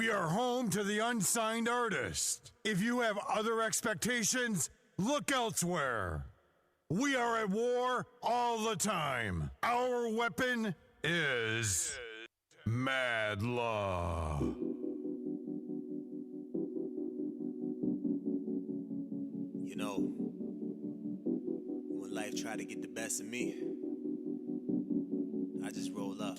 We are home to the unsigned artist. If you have other expectations, look elsewhere. We are at war all the time. Our weapon is mad love. You know, when life try to get the best of me, I just roll up.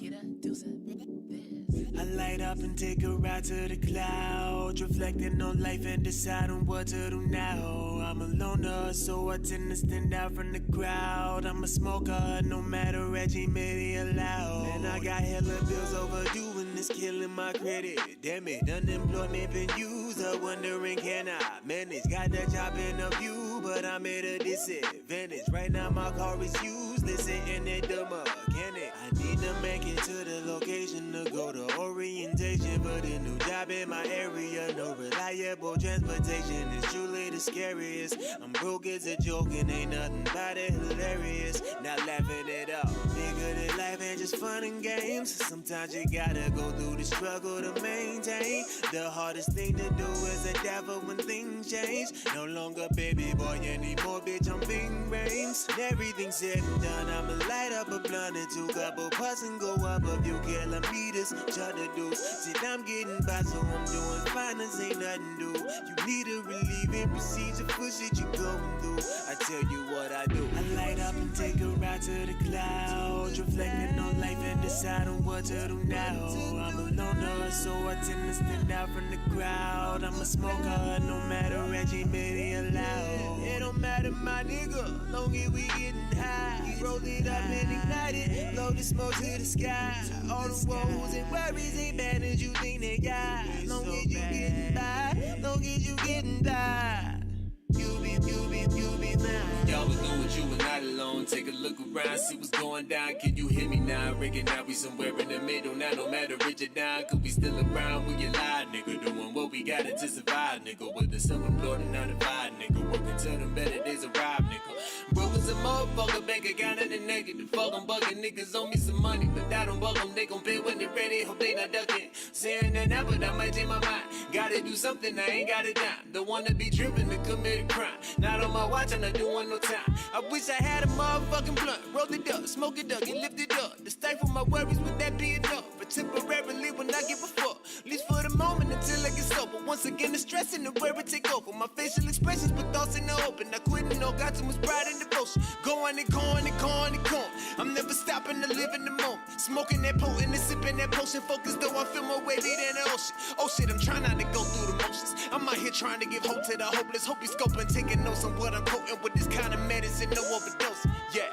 I light up and take a ride to the clouds, reflecting on life and decide on what to do now. I'm a loner, so I tend to stand out from the crowd. I'm a smoker, no matter Reggie made it allowed. And I got hella bills overdue, and it's killing my credit. Damn it, unemployment been used up, wondering can I manage? Got that job interview, but I'm at a disadvantage. Right now my car is useless, sitting at the mechanic. I need to make it to the location to go to orientation, but a new job in my area, no reliable transportation. It's truly the scariest. I'm broke as a joke and ain't nothing about it hilarious. Not laughing it up, bigger than life and just fun and games. Sometimes you gotta go through the struggle to maintain. The hardest thing to do is adapt when things change. No longer baby boy anymore, bitch, I'm big brains. And everything said and done, I'ma light up a blunt and two couple puffs and go up a few kilometers. Shut the deuce, said I'm getting by, so I'm doing fine, this ain't nothing new. You need a relieving procedure for shit you going through. I tell you what I do. I light up and take a ride to the clouds, reflecting on life and decide on what to do now. I'm a loner, so I tend to stand out from the crowd. I'm a smoker, no matter Reggie made it allowed. It don't matter, my nigga, long as we getting high. Roll it up and ignite it, blow the smoke to the sky. All the woes and worries ain't bad as you think they got. Long as you getting by, long as you getting by. You be mine. Y'all was doing what you were not alone. Take a look around, see what's going down. Can you hear me now? Reckon now we somewhere in the middle. Now no matter rich or down, cause we still around when you lie, nigga. Doing what we gotta to survive, nigga. With the self-employed and not divide, nigga. Working till them better days arrive, nigga. Broke as a motherfucker, bank account in the negative. Fuck them bugging, niggas owe me some money, but I don't bug them. They gon' pay when they ready, hope they not ducking. Saying that now, but I might change my mind. Gotta do something, I ain't got a dime. Don't wanna be driven to commit a crime. Not on my watch, I'm not doing no time. I wish I had a motherfucking blunt. Roll it up, smoke it up, and lift it up. To stifle my worries, would that be enough? But temporarily when I give a fuck. At least for the moment until I get sober. Once again, the stress and the worry take over. My facial expressions with thoughts in the open. I quit and no got too much pride and devotion. Going and going and going and going. I'm never stopping to live in the moment. Smoking that potent and sipping that potion. Focused though I feel more weighty than the ocean. Oh shit, I'm trying not to go through the motions. I'm out here trying to give hope to the hopeless. Hope you scoping, taking notes on what I'm quoting. With this kind of medicine, no overdose. Yeah.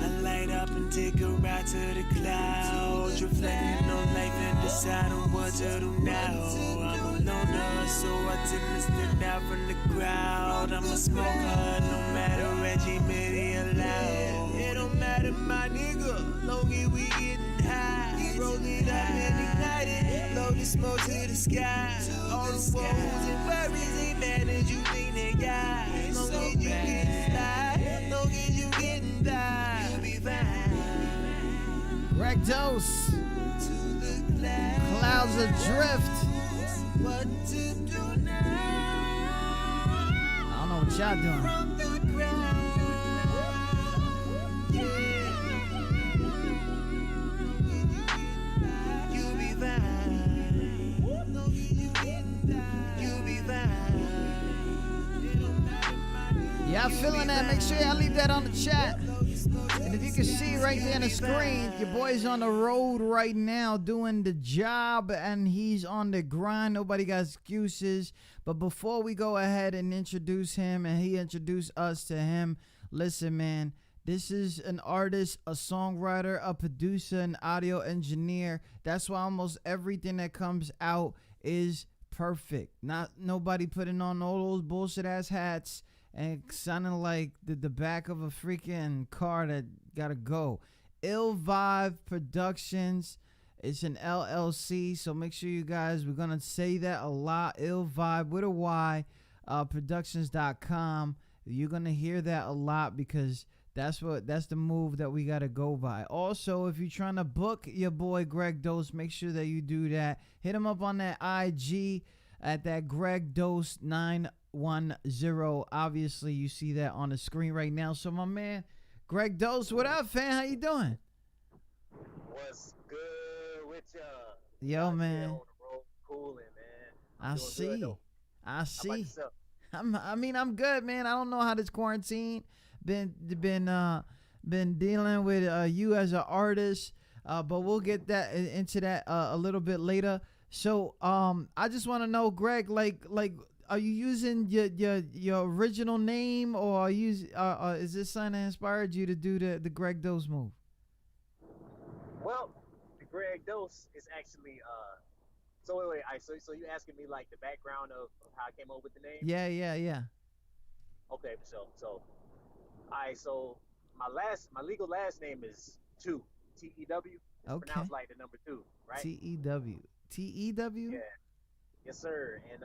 I light up and take a ride to the clouds, reflecting on life and decide on what to do now. I'm a loner, so I tend to stand out from the crowd. I'm a smoker, no matter Reggie made it allowed. It don't matter, my nigga, long as we getting high. Roll it up and ignite it, blow the smoke to the sky. All the woes and worries ain't bad as you think they got. Long as you getting by, long as you getting by, you'll be fine. Greg Dose, Clouds Adrift. What to do now? I don't know what y'all doing. Y'all feeling that? Make sure y'all leave that on the chat. And if you can see right there on the screen, your boy's on the road right now doing the job and he's on the grind. Nobody got excuses. But before we go ahead and introduce him and he introduce us to him, listen, man, this is an artist, a songwriter, a producer, an audio engineer. That's why almost everything that comes out is perfect. Not nobody putting on all those bullshit ass hats and sounding like the back of a freaking car that gotta go. Ill Vibe Productions. It's an LLC, so make sure you guys, we're gonna say that a lot. Ill Vibe with a Y, productions.com. You're gonna hear that a lot because That's the move that we gotta go by. Also, if you're trying to book your boy Greg Dose, make sure that you do that. Hit him up on that IG at that Greg Dose 910. Obviously, you see that on the screen right now. So my man, Greg Dose, what up, fam? How you doing? What's good with ya? Yo, man. On the road, cooling, man. I see. How about yourself? I'm good, man. I don't know how this quarantine been dealing with you as an artist, but we'll get that into that a little bit later. So I just want to know, Greg, like are you using your original name, or are you is this something that inspired you to do the Greg Dose move? Well, the Greg Dose is actually so wait, so you asking me like the background of how I came up with the name? Yeah. Okay, so alright, so my legal last name is Two, T-E-W. It's Okay. pronounced like the number 2, right? T-E-W. Yeah. Yes, sir. And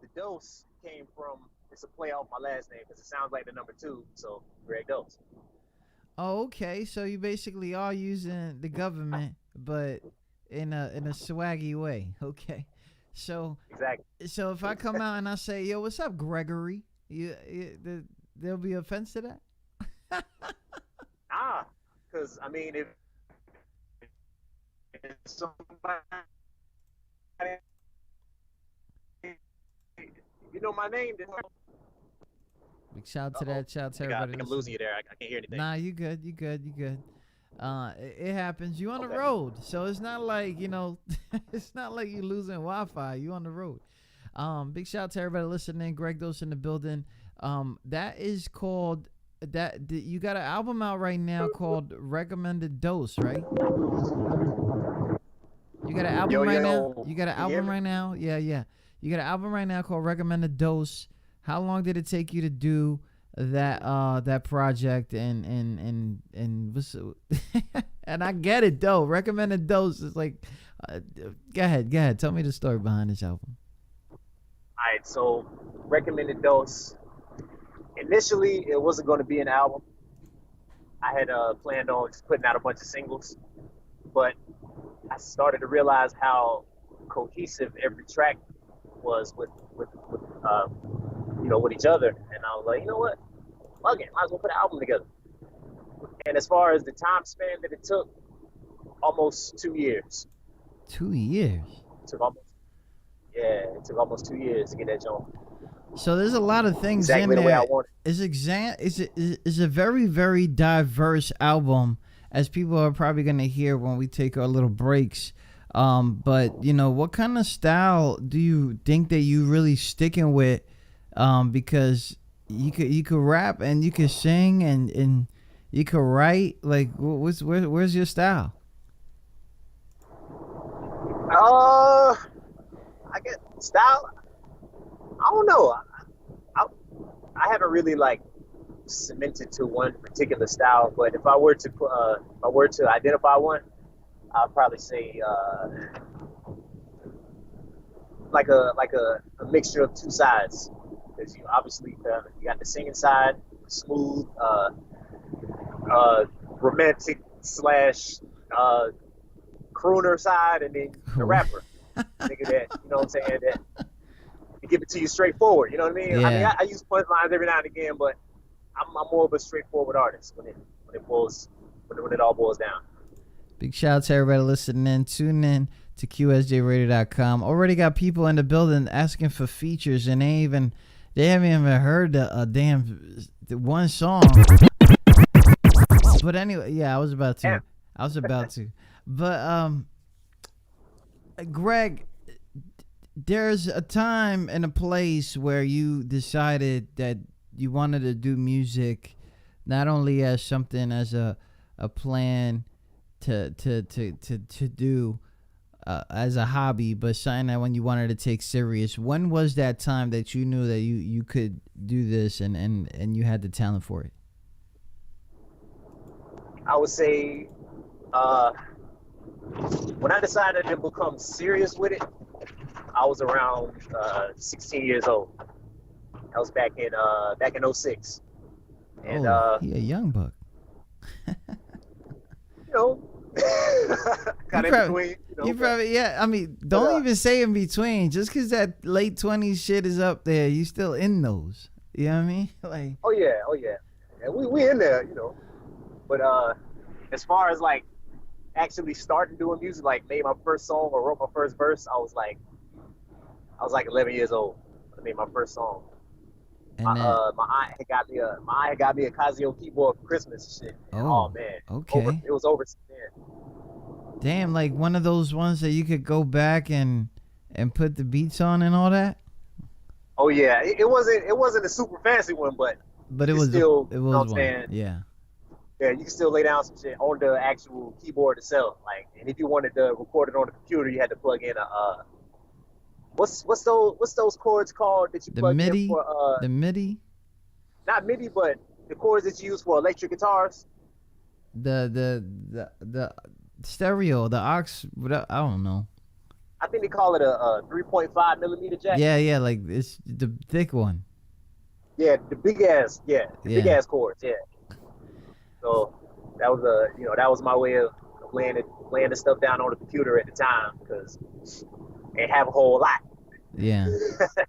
the Dose came from, it's a play off my last name because it sounds like the number 2, so Greg Dose. Oh, okay. So you basically are using the government, but in a swaggy way. Okay. So Exactly. So if I come out and I say, "Yo, what's up, Gregory?" There'll be offense to that. Because I mean, if somebody, you know my name, then Big shout to that. Shout to I everybody. think I'm losing you there. I can't hear anything. Nah, you good. It happens. You on the Okay. road, so it's not like it's not like you losing Wi-Fi. You on the road. Big shout to everybody listening. Greg Dose in the building. That is called that. You got an album out right now called Recommended Dose, right? You got an album right now. You got an album right now. Yeah. You got an album right now called Recommended Dose. How long did it take you to do that project and what's and I get it though. Recommended Dose is like go ahead tell me the story behind this album. Alright, so Recommended Dose, initially it wasn't going to be an album. I had planned on just putting out a bunch of singles, but I started to realize how cohesive every track was with each other, and I was like, you know what, fuck it, might as well put an album together. And as far as the time span that it took, almost 2 years. 2 years. It took almost 2 years to get that joint. So there's a lot of things Exactly in the way there. I want it. It's a very, very diverse album, as people are probably gonna hear when we take our little breaks. But what kind of style do you think that you really sticking with? Because you could rap and you could sing and you could write. Like, where's your style? I get style. I don't know. I haven't really cemented to one particular style, but if I were to identify one, I'd probably say like a mixture of two sides. Because obviously you got the singing side, smooth, romantic / crooner side, and then the rapper. Nigga that, you know what I'm saying, that to give it to you straightforward, you know what I mean? Yeah. I mean, I use punchlines every now and again, but I'm more of a straightforward artist when it all boils down. Big shout out to everybody listening in. Tune in to QSJRadio.com. Already got people in the building asking for features, and they haven't even heard the one song. But anyway, yeah, I was about to. But Greg, there's a time and a place where you decided that you wanted to do music, not only as something as a plan to do as a hobby, but something that when you wanted to take serious. When was that time that you knew that you could do this and you had the talent for it? I would say when I decided to become serious with it, I was around 16 years old. I was back in 06. And he a young buck. you know, kind of in between. You probably, yeah. I mean, don't even say in between. Just because that late 20s shit is up there, you still in those. You know what I mean? Like. Oh yeah. And we in there, But as far as like actually starting doing music, like made my first song or wrote my first verse, I was like 11 years old. I made my first song. And my aunt had got me a Casio keyboard for Christmas and shit. Oh man. Okay. It was over then. Damn, like one of those ones that you could go back and put the beats on and all that. Oh yeah, it wasn't a super fancy one, but it was still. It was one. Saying? Yeah. Yeah, you can still lay down some shit on the actual keyboard itself. Like, and if you wanted to record it on the computer, you had to plug in a what's those chords called that you plug in for the MIDI? Not MIDI, but the chords that you use for electric guitars. The stereo, the aux, I don't know. I think they call it a 3.5 millimeter jack. Yeah, like it's the thick one. Yeah, the big ass chords. Yeah. So that was my way of laying the stuff down on the computer at the time because ain't have a whole lot. Yeah,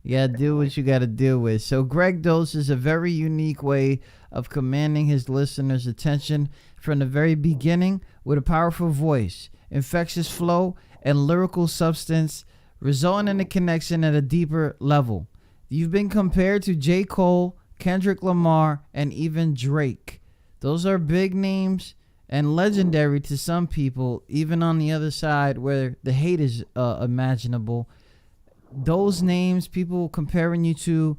you gotta do what you gotta deal with. So Greg Dose is a very unique way of commanding his listeners' attention from the very beginning with a powerful voice, infectious flow, and lyrical substance, resulting in a connection at a deeper level. You've been compared to J. Cole, Kendrick Lamar, and even Drake. Those are big names and legendary to some people, even on the other side where the hate is imaginable. Those names, people comparing you to,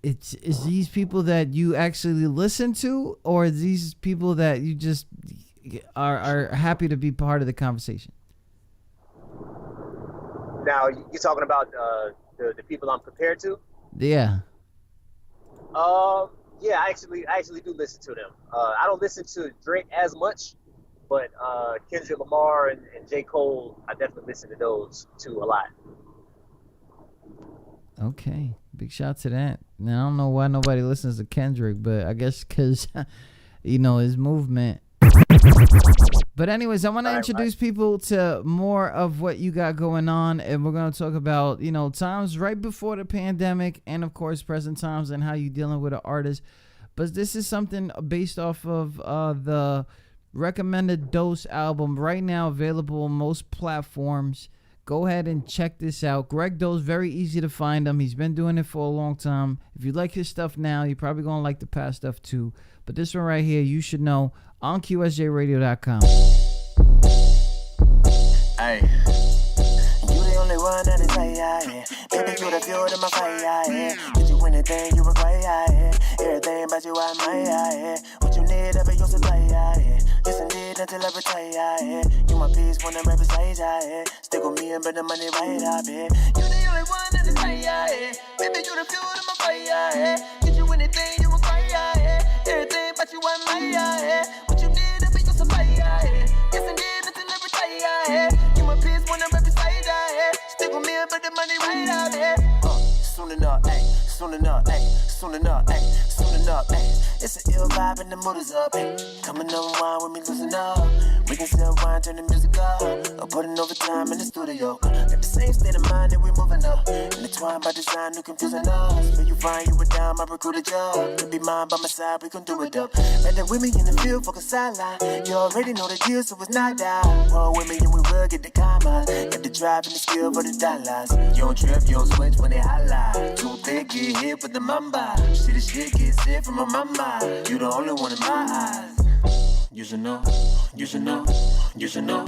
is these people that you actually listen to, or these people that you just are happy to be part of the conversation? Now, you're talking about the people I'm compared to? Yeah. Yeah, I actually do listen to them. I don't listen to Drake as much, but Kendrick Lamar and J. Cole, I definitely listen to those two a lot. Okay, big shout to that. Now, I don't know why nobody listens to Kendrick, but I guess because, his movement. But anyways, I want to introduce people to more of what you got going on, and we're going to talk about, times right before the pandemic and, of course, present times and how you dealing with an artist. But this is something based off of the Recommended Dose album, right now available on most platforms. Go ahead and check this out. Greg Dose, very easy to find him. He's been doing it for a long time. If you like his stuff now, you're probably going to like the past stuff too. But this one right here, you should know, on QSJRadio.com. Hey, you the only one that is yeah. Baby, you the fuel to my fire, yeah. Did you anything you require, yeah. Everything about you, I'm my, yeah. What you need, I'll be your supply, yeah. Yes, indeed, until I retire, yeah. You my peace when I'm beside, yeah. Stick with me and bring the money right up, yeah. You the only one that is yeah. Baby, you the fuel to my fire, yeah. Did you anything you require, yeah. Everything about you, I'm my, yeah. What you need, I'll be your supply, yeah. Yes, indeed, until I retire, yeah. You my peace when I'm beside, yeah. Stick with me and bring the money right up, yeah. Soon enough, ayy. Soon enough, ayy. Soon enough, ayy. Soon enough, ayy. It's an ill vibe and the mood is up, ayy. Coming on wine with me, loosen up. We can sell wine, turn the music up. Or putting overtime in the studio. Got the same state of mind that we're moving up. Intertwined by design, no confusing us. When you find you were down, I recruit a job. To be mine by my side, we gon' do it up. And then with me in the field, focus sideline. You already know the deal, so it's not down. Roll with me and we will get the commas. Got the drive and the skill for the dollars. You don't trip, you don't switch when they highlight. Too thick, get hit with the mamba. See the shit get sick from my mama. You the only one in my eyes. You should know, you should know, you should know,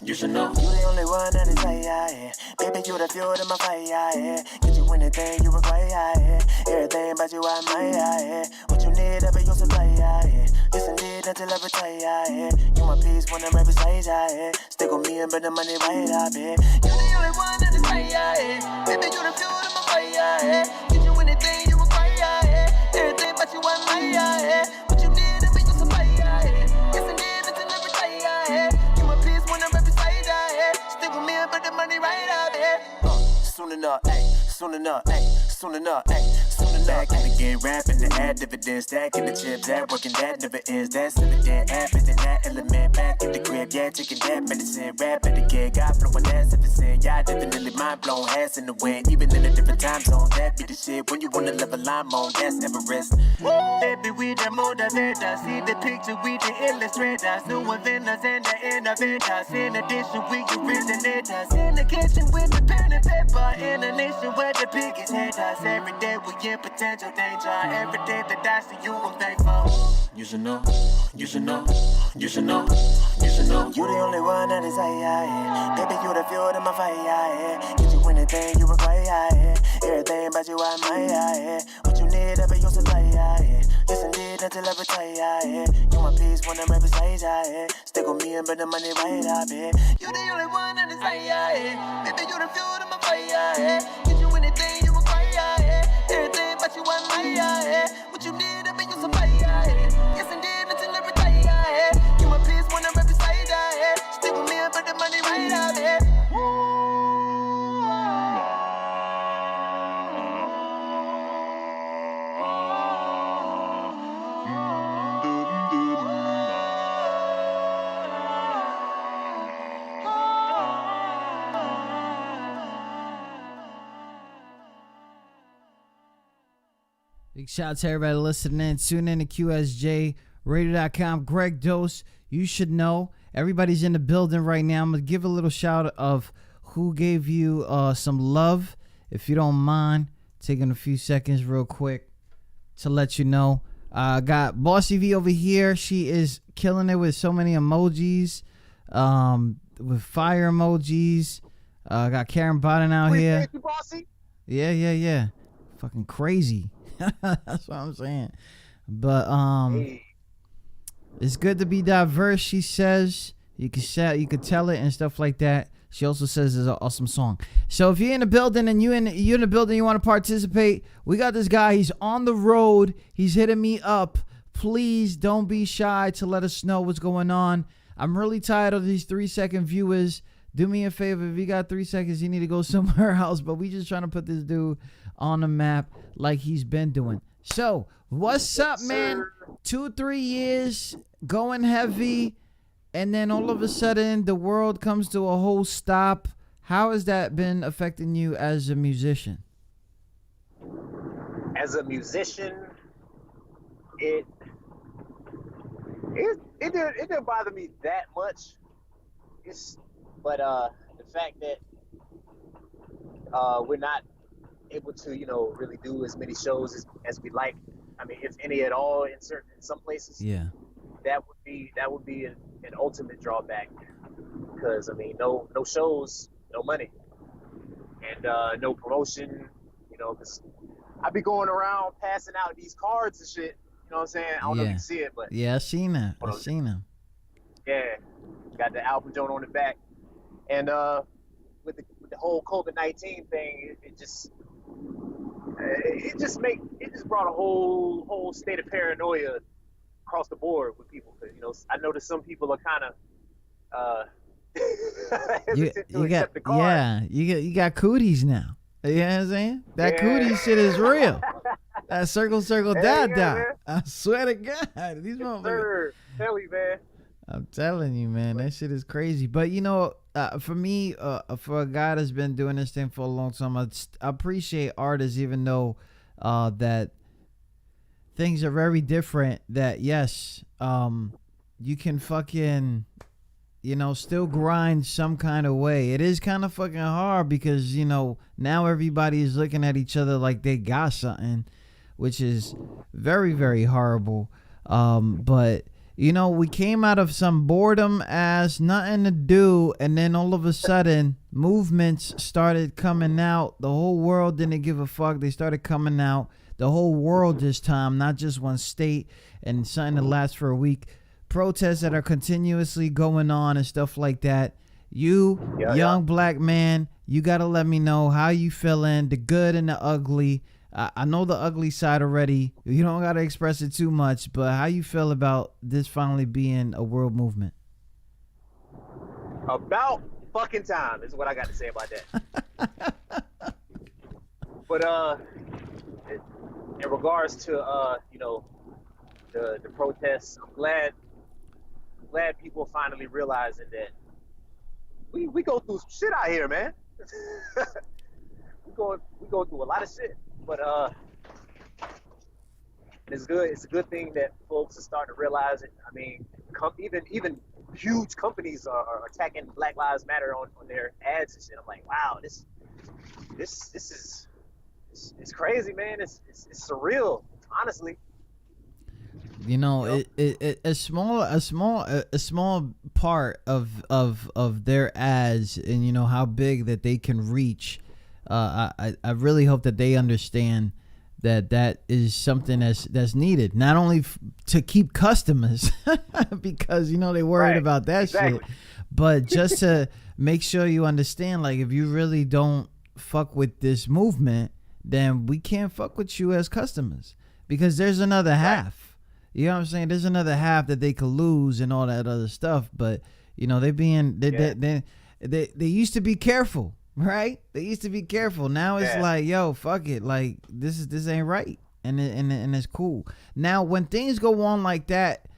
you should know. You the only one that is yeah. Baby, you the fuel to my fire, yeah. Get you anything you require, yeah. Everything about you, I'm my, yeah. What you need, I'll be your supply, yeah. Yes, indeed, until I retire, yeah. You my peace when I'm right beside, yeah. Stick with me and bring the money right up, yeah. You the only one that is yeah. Baby, you the fuel to my fire, yeah. Get you anything you require, yeah. Everything about you, I'm my, yeah. What you need, I'll be your supply, yeah. Yes, indeed, until I retire, yeah. You my peace when I'm right beside, yeah. Stick with me and put the money right up, yeah. Soon enough, ayy. Soon enough, ayy. Soon enough, ayy. Soon enough, back in the game rapping finna add dividends, stacking the chips, that working that never ends. That's evident, averaging that element back in the crib. Yeah, taking that medicine, rap at the gig, got blowing that 7%. Yeah, definitely mind blown, hands in the wind, even in a different time zone. That be the shit when you wanna level I'm on, that's Everest. Baby, we the motivators, see the picture, we the illustrators, new inventors and the innovators. In addition, we originators in the kitchen with the pen and paper. In a nation where the biggest haters. Every day we in potential danger. Every day that I see you, I'm thankful. You should know, you should know, you should know, you should know. You the only one that is yeah. Baby, you the fuel to my fire, yeah. Get you anything you require, yeah. Everything about you I admire, yeah. What you need, ever your supply, yeah. Yes, indeed, until I retire, yeah. You my peace when I'm beside, yeah. Stick with me and bring the money right up, yeah. You the only one that is yeah. Baby, you the fuel to my fire, yeah. Get you anything you require, yeah. Everything about you I admire, yeah. What you need, ever your supply, yeah. Yes, indeed, until I retire, yeah. You my peace when I'm beside, yeah. Stick with me and bring the money right up, yeah. Big shout out to everybody listening. Tune in to QSJ Radio.com. Greg Dose, you should know. Everybody's in the building right now. I'm going to give a little shout out of who gave you some love. If you don't mind, taking a few seconds real quick to let you know. Got Bossy V over here. She is killing it with so many emojis, with fire emojis. Got Karen Biden out here. Thank you, Bossy. Yeah. Fucking crazy. That's what I'm saying. But it's good to be diverse, she says. You can tell it and stuff like that. She also says it's an awesome song. So if you're in the building and you're in the building, you want to participate, we got this guy. He's on the road. He's hitting me up. Please don't be shy to let us know what's going on. I'm really tired of these 3-second viewers. Do me a favor. If you got 3 seconds, you need to go somewhere else. But we just trying to put this dude on the map like he's been doing. So, what's up, man? 2-3 years going heavy, and then all of a sudden the world comes to a whole stop. How has that been affecting you as a musician? As a musician, it didn't bother me that much. But the fact that we're not able to, really do as many shows as we like. I mean, if any at all in some places. Yeah. That would be an ultimate drawback, because I mean, no shows, no money, and no promotion. Because I be going around passing out these cards and shit. You know what I'm saying? I don't know if you can see it, but yeah, I seen that. I seen them. Yeah, got the album joint on the back, and with the whole COVID-19 thing, it just brought a whole state of paranoia across the board with people. Because I noticed some people are kind of hesitant to accept the card. Yeah, you got cooties now. You know what I'm saying? That cootie shit is real. That circle dot. I swear to God, these motherfuckers. Tell you, man. I'm telling you, man, that shit is crazy. But for me, for a guy that's been doing this thing for a long time, I appreciate artists, even though that things are very different. That yes, you can fucking, still grind some kind of way. It is kind of fucking hard because now everybody is looking at each other like they got something, which is very, very horrible. But we came out of some boredom as nothing to do, and then all of a sudden movements started coming out. The whole world didn't give a fuck. They started coming out. The whole world this time, not just one state, and something that lasts for a week. Protests that are continuously going on and stuff like that. Young black man, you got to let me know how you feeling, the good and the ugly. I know the ugly side already. You don't got to express it too much, but how you feel about this finally being a world movement? About fucking time is what I got to say about that. But in regards to the protests, I'm glad people are finally realizing that we go through some shit out here, man. we go through a lot of shit, but it's good. It's a good thing that folks are starting to realize it. I mean, even huge companies are attacking Black Lives Matter on their ads and shit. I'm like, wow, this is it's crazy, man. It's surreal, honestly. You know, a small part of their ads, and you know how big that they can reach. I really hope that they understand that is something that's needed, not only to keep customers because you know they worried about that shit, but just to make sure you understand, like, if you really don't fuck with this movement, then we can't fuck with you as customers, because there's another half. You know what I'm saying? There's another half that they could lose and all that other stuff. But you know, they used to be careful, right? They used to be careful. Now it's like, yo, fuck it, like this ain't right, and it's cool. Now, when things go on like that,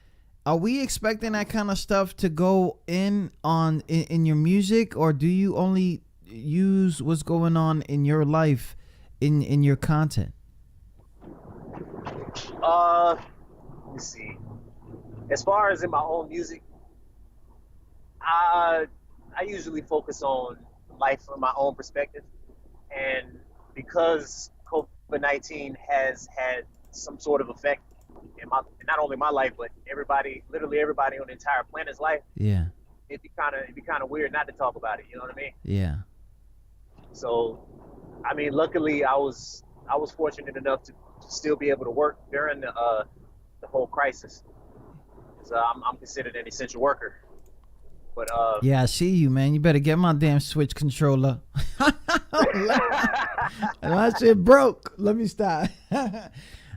are we expecting that kind of stuff to go in your music, or do you only use what's going on in your life in your content? Let me see. As far as in my own music, I usually focus on life from my own perspective, and because COVID-19 has had some sort of effect in not only my life, but literally everybody on the entire planet's life. Yeah. It'd be kind of weird not to talk about it. You know what I mean? Yeah. So, I mean, luckily I was fortunate enough to still be able to work during the whole crisis. So I'm considered an essential worker. But yeah, I see you, man. You better get my damn Switch controller. My shit broke. Let me stop.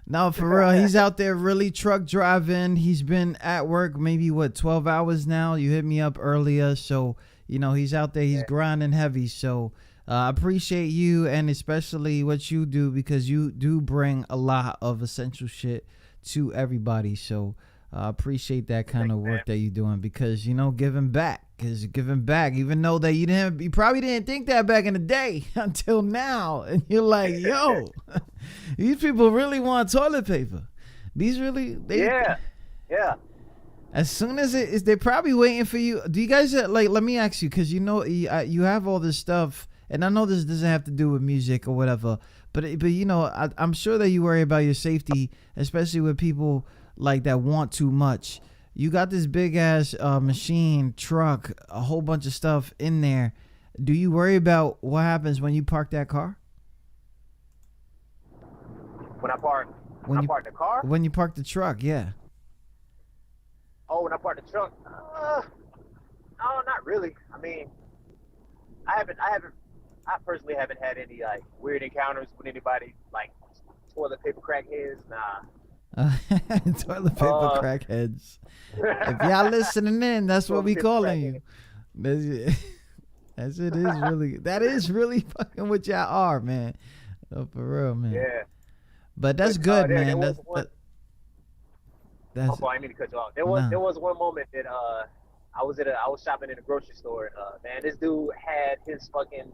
No, for real. He's out there really truck driving. He's been at work maybe 12 hours now. You hit me up earlier, so you know he's out there. He's grinding heavy. So I appreciate you, and especially what you do, because you do bring a lot of essential shit to everybody. So I appreciate that kind of work that you're doing, because you know, giving back, even though that you probably didn't think that back in the day until now, and you're like, yo, these people really want toilet paper. Yeah. As soon as they're probably waiting for you. Do you guys like? Let me ask you, because you know you have all this stuff, and I know this doesn't have to do with music or whatever, but you know, I'm sure that you worry about your safety, especially with people like that want too much. You got this big ass machine, truck, a whole bunch of stuff in there. Do you worry about what happens when you park that car? When I park the car? When you park the truck, yeah. Oh, when I park the truck? No, not really. I mean, I personally haven't had any like weird encounters with anybody, like toilet paper crackheads. Nah. Toilet paper crackheads. If y'all listening in, that's what we calling you. That is really fucking what y'all are, man. Oh, for real, man. Yeah. But that's good, man. I didn't mean to cut you off. There was one moment that I was shopping in a grocery store, and man, this dude had his fucking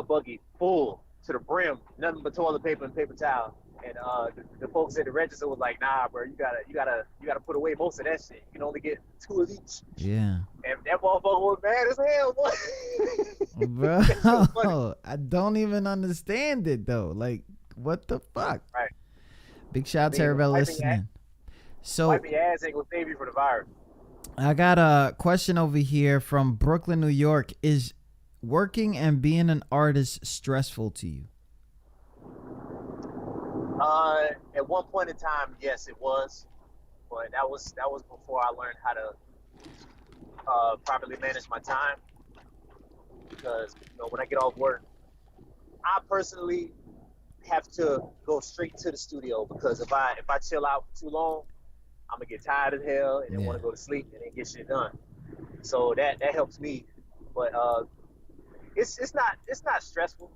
buggy full to the brim, nothing but toilet paper and paper towel. And the folks at the register was like, "Nah, bro, you gotta put away most of that shit. You can only get 2 of each." Yeah. And that motherfucker was mad as hell, boy. Bro, I don't even understand it though. Like, what the fuck? Right. Big shout out to everybody listening. Wipe your ass ain't gonna save you from the virus. I got a question over here from Brooklyn, New York. Is working and being an artist stressful to you? At one point in time, yes, it was, but that was before I learned how to properly manage my time. Because you know, when I get off work, I personally have to go straight to the studio, because if I chill out for too long, I'm gonna get tired as hell and then want to go to sleep and then get shit done. So that helps me, but it's not stressful.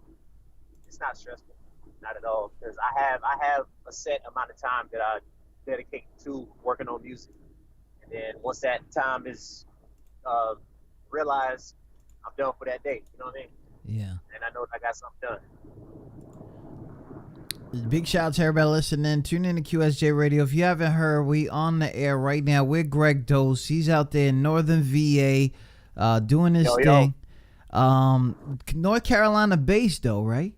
It's not stressful. not at all. Because I have a set amount of time that I dedicate to working on music, and then once that time is realized, I'm done for that day. You know what I mean? Yeah. And I know that I got something done. Big shout out to everybody listening. Tune in to QSJ Radio. If you haven't heard, we on the air right now with Greg Dose. He's out there in Northern VA doing his thing. North Carolina based though, right?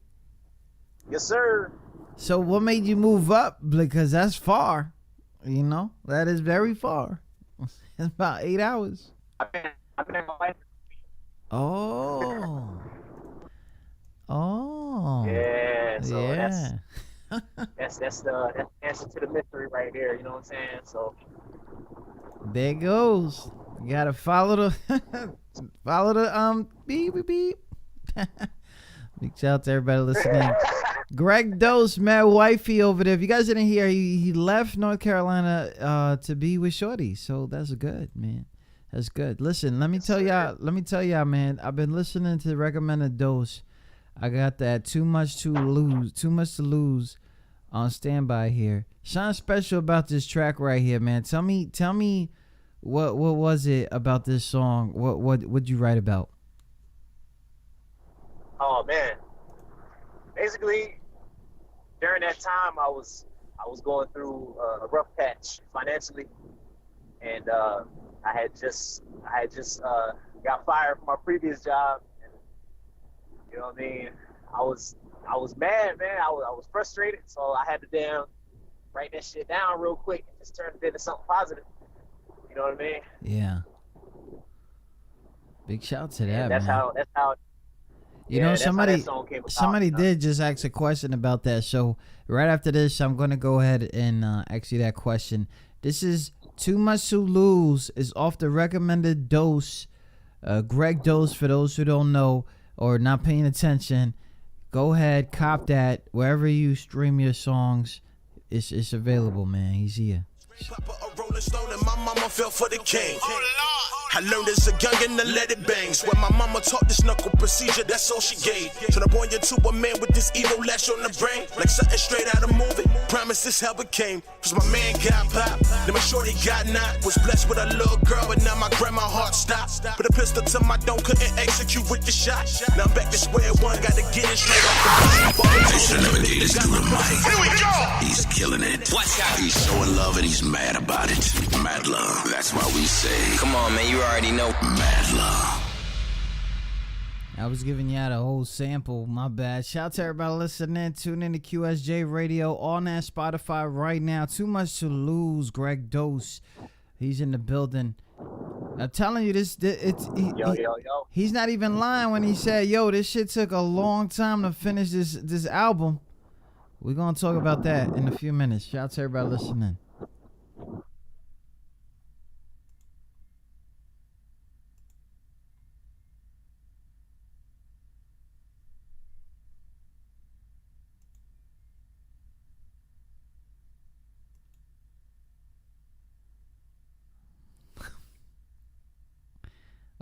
Yes, sir. So what made you move up? Because that's far. You know, that is very far. It's about 8 hours. I've been in my life. Oh. Oh. Yeah. So yeah. that's the answer to the mystery right there. You know what I'm saying? So there it goes. You gotta follow the beep beep beep. Big shout out to everybody listening. Greg Dose, man, wifey over there. If you guys didn't hear, he left North Carolina to be with Shorty. So that's good, man. That's good. Listen, let me tell y'all, man. I've been listening to Recommended Dose. I got that too much to lose on standby here. Sean special about this track right here, man. Tell me what was it about this song? What'd you write about? Oh man. Basically during that time I was going through a rough patch financially, and I had just got fired from my previous job. You know what I mean? I was mad, man. I was frustrated, so I had to write that shit down real quick and just turn it into something positive. You know what I mean? Yeah. Big shout to that, and that's man. That's how. You know, somebody did just ask a question about that. So right after this, I'm gonna go ahead and ask you that question. This is Too Much to Lose. Is off the Recommended Dose. Greg Dose, for those who don't know or not paying attention, go ahead, cop that wherever you stream your songs. It's available, man. He's here. Papa a rolling stone and my mama fell for the king. I learned as a youngin' to let it bang. Swear my mama taught this knuckle procedure, that's all she gave. Turn up on you to a man with this evil lash on the brain, like something straight out of movie. Promise this how it came, cause my man got popped, then my shorty got knocked. Was blessed with a little girl, but now my grandma heart stopped. Put a pistol to my dome, couldn't execute with the shot. Now I'm back to square one, gotta get it straight off the bottom. This son of a gators through the mic. Here we go! He's killing it. Watch out. He's so in love and he's mad about it. Mad love. That's why we say, come on, man, you already know. Mad love. I was giving y'all the whole sample. My bad. Shout out to everybody listening. Tune in to QSJ Radio on that Spotify right now. Too Much to Lose. Greg Dose. He's in the building. I'm telling you, he's not even lying when he said, yo, this shit took a long time to finish this album. We're going to talk about that in a few minutes. Shout out to everybody listening.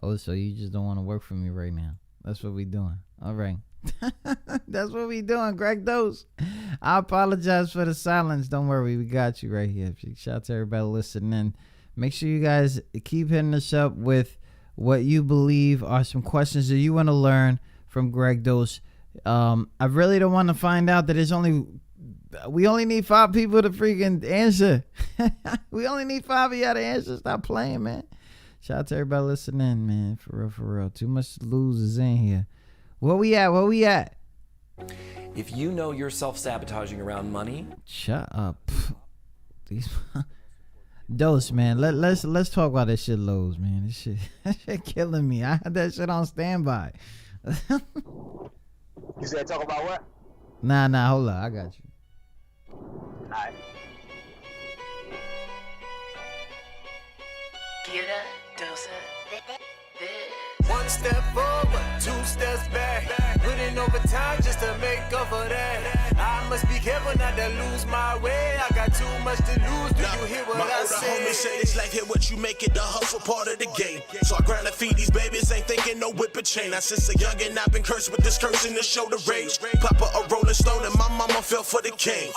Oh, so you just don't want to work for me right now. That's what we doing. All right. That's what we doing, Greg Dose. I apologize for the silence. Don't worry. We got you right here. Shout out to everybody listening. Make sure you guys keep hitting us up with what you believe are some questions that you want to learn from Greg Dose. I really don't want to find out that we only need 5 people to freaking answer. We only need 5 of y'all to answer. Stop playing, man. Shout out to everybody listening, man. For real. Too Much to Lose is in here. Where we at? If you know you're self-sabotaging around money... Shut up. These Dose, man. Let's talk about that shit lows, man. This shit killing me. I had that shit on standby. You said talk about what? Nah, hold on. I got you. All right. Get a dose of this. One step forward, 2 steps back. Putting over time just to make up for that. I'm I must be careful not to lose my way. I got too much to lose. Do you hear what I say? My older homie said it's like, hit what you make it, the hustle part of the game. So I grind to feed these babies, ain't thinking no whip or chain. I since a youngin', I've been cursed with this cursing to show the rage. Papa a rolling stone and my mama fell for the king.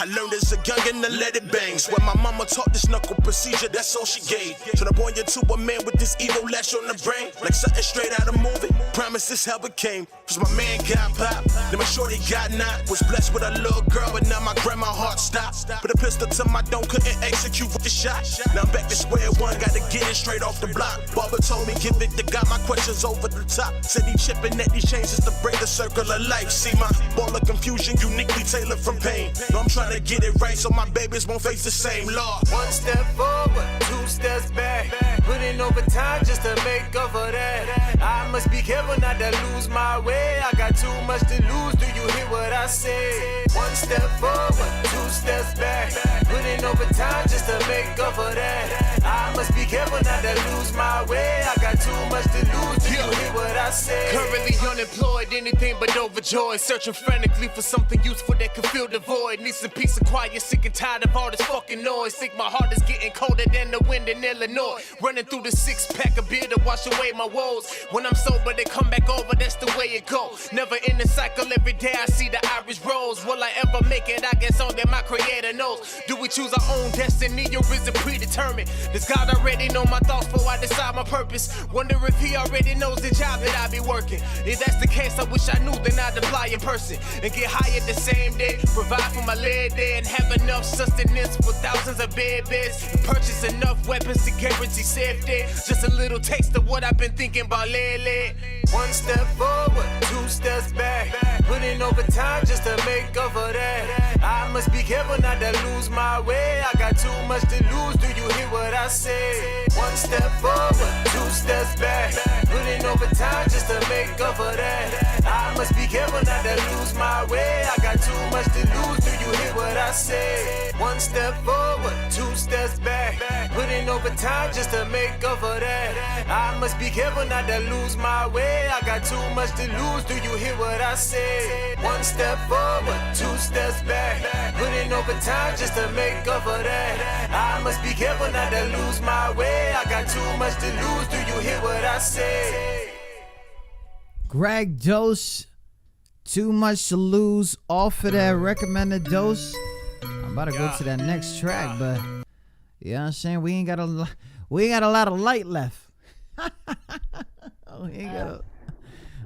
I learned as a youngin' to let it bang. When my mama taught this knuckle procedure, that's all she gave. Turn a boy into a man with this evil lash on the brain. Like something straight out of movie. Promise this how it came. Cause my man got popped, then my shorty got knocked. Was blessed with a little girl, but now my grandma heart stopped. Put a pistol to my dome, couldn't execute with the shot. Now I'm back to square one, gotta get it straight off the block. Barber told me give it to God, my questions over the top. Said he chipping at these chains just to break the circle of life. See my ball of confusion, uniquely tailored from pain. No, I'm trying to get it right so my babies won't face the same law. One step forward, two steps back. Putting over time just to make up for that. I must be careful not to lose my way. I got too much to lose. Do you hear what I say? One step forward, two steps back. Putting over time just to make up for that. I must be careful not to lose my way. I got too much to lose. Do you hear what I say? Currently unemployed, anything but overjoyed. Searching frantically for something useful that can fill the void. Need some peace and quiet, sick and tired of all this fucking noise. Think my heart is getting colder than the wind in Illinois. Running through the 6-pack of beer to wash away my woes. When I'm sober, they come back over, that's the way it goes. Never in the cycle, every day I see the Irish rose. Will I ever make it? I guess only my creator knows. Do we choose our own destiny or is it predetermined? Does God already know my thoughts before I decide my purpose? Wonder if he already knows the job that I be working. If that's the case, I wish I knew, then I'd apply in person. And get hired the same day, provide for my lead day, and have enough sustenance for thousands of bed beds. And purchase enough weapons to guarantee safety. Just a little taste of what I've been thinking about lately. One step forward, two steps back. Putting over time just to make up for that. I must be careful not to lose my way. I got too much to lose. Do you hear what I say? One step forward, two steps back. Putting over time just to make up for that. I must be careful not to lose my way. I got too much to lose. Do you hear what I say? One step forward, two steps back. Putting over time just to make up for that. I must be careful not to lose my way. I got too much to lose. Do you hear what I say? One step forward, two steps back. Putting over time just to make up for that. I must be careful not to lose my way. I got too much to lose. Do you hear what I say? Greg Dose, Too Much to Lose, off of that recommended dose. I'm about to go to that next track, but you know what I'm saying? We ain't got a lot of light left.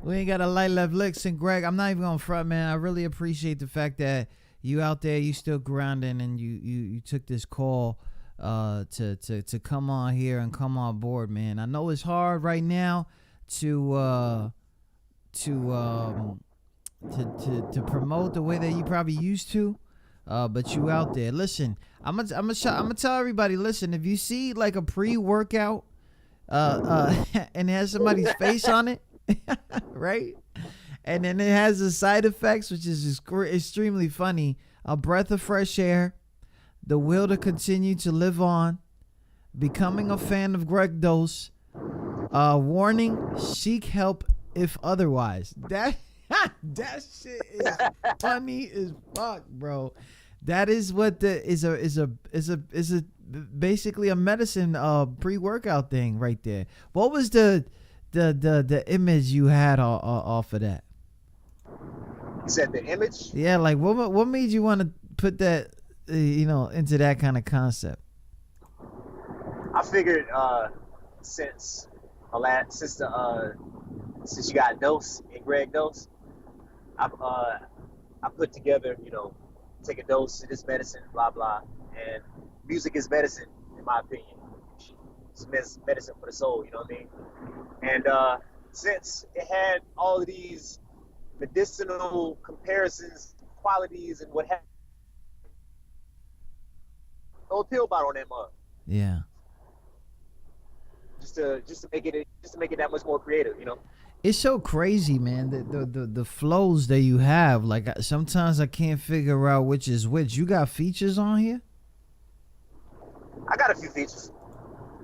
we ain't got a light left. Listen, Greg, I'm not even gonna front, man. I really appreciate the fact that you out there, you still grinding, and you took this call to come on here and come on board, man. I know it's hard right now to promote the way that you probably used to, but you out there. Listen, I'm gonna tell everybody. Listen, if you see like a pre-workout and it has somebody's face on it, right, and then it has the side effects, which is extremely funny: a breath of fresh air, the will to continue to live on, becoming a fan of Greg Dose, warning: seek help if otherwise. That shit is funny as fuck, bro. That is what is a basically a medicine pre-workout thing right there. What was the image you had off of that? You said the image? Yeah, like what made you want to put that into that kind of concept? I figured since you got Dose and Greg Dose, I put together, take a dose of this medicine, blah blah, and music is medicine, in my opinion. It's medicine for the soul, you know what I mean? And since it had all of these medicinal comparisons, qualities, and what have you, throw a pill bottle on that mug. Yeah. Just to make it that much more creative, It's so crazy, man. The flows that you have. Like sometimes I can't figure out which is which. You got features on here? I got a few features.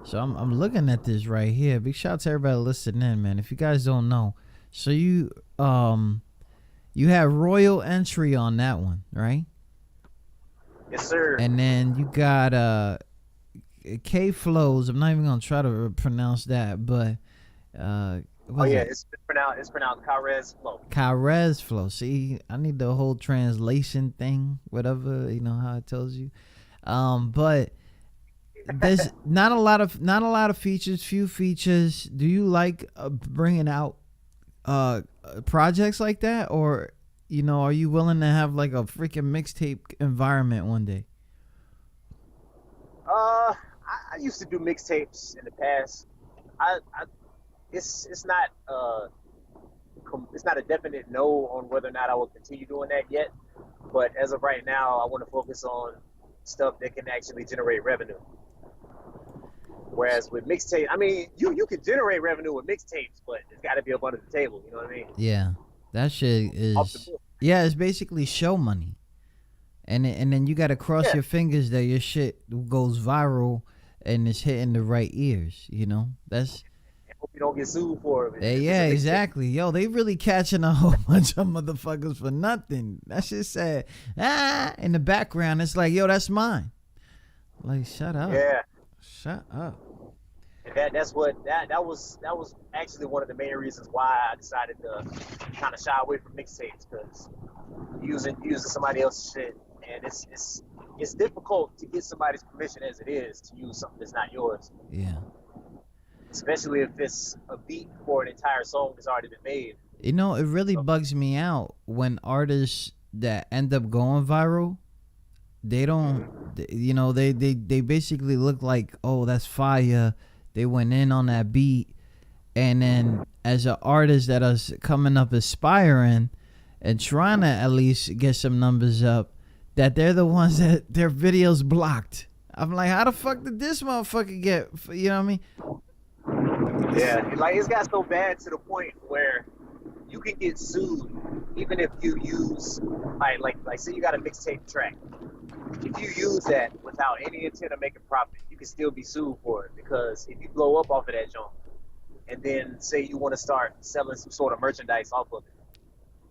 So I'm looking at this right here. Big shout out to everybody listening in, man. If you guys don't know, so you You had Royal Entry on that one, right? Yes, sir. And then you got K Flows. I'm not even gonna try to pronounce that, but it's pronounced Karez Flow. Karez Flow. See, I need the whole translation thing, whatever, you know how it tells you. But there's not a lot of features, few features. Do you like bringing out projects like that, or you know, are you willing to have like a freaking mixtape environment one day? I used to do mixtapes in the past. It's not a definite no on whether or not I will continue doing that yet. But as of right now, I want to focus on stuff that can actually generate revenue. Whereas with mixtape, I mean, you can generate revenue with mixtapes, but it's got to be up under the table. You know what I mean? Yeah, that shit is. Yeah, it's basically show money, and then you got to cross your fingers that your shit goes viral and it's hitting the right ears. You know, that's. I hope you don't get sued for it. Yeah, exactly. Yo, they really catching a whole bunch of motherfuckers for nothing. That shit said in the background. It's like, yo, that's mine. Like, shut up. Yeah. Shut up. And that was actually one of the main reasons why I decided to kind of shy away from mixtapes, because using somebody else's shit, and it's difficult to get somebody's permission as it is to use something that's not yours. Yeah. Especially if it's a beat for an entire song that's already been made. You know, it really bugs me out when artists that end up going viral, they don't, you know, they basically look like, oh, that's fire. They went in on that beat. And then as an artist that is coming up aspiring and trying to at least get some numbers up, that they're the ones that their videos blocked. I'm like, how the fuck did this motherfucker get, you know what I mean? Yeah, like it's got so bad to the point where you can get sued even if you use like say you got a mixtape track. If you use that without any intent of making profit, you can still be sued for it, because if you blow up off of that joint and then say you want to start selling some sort of merchandise off of it,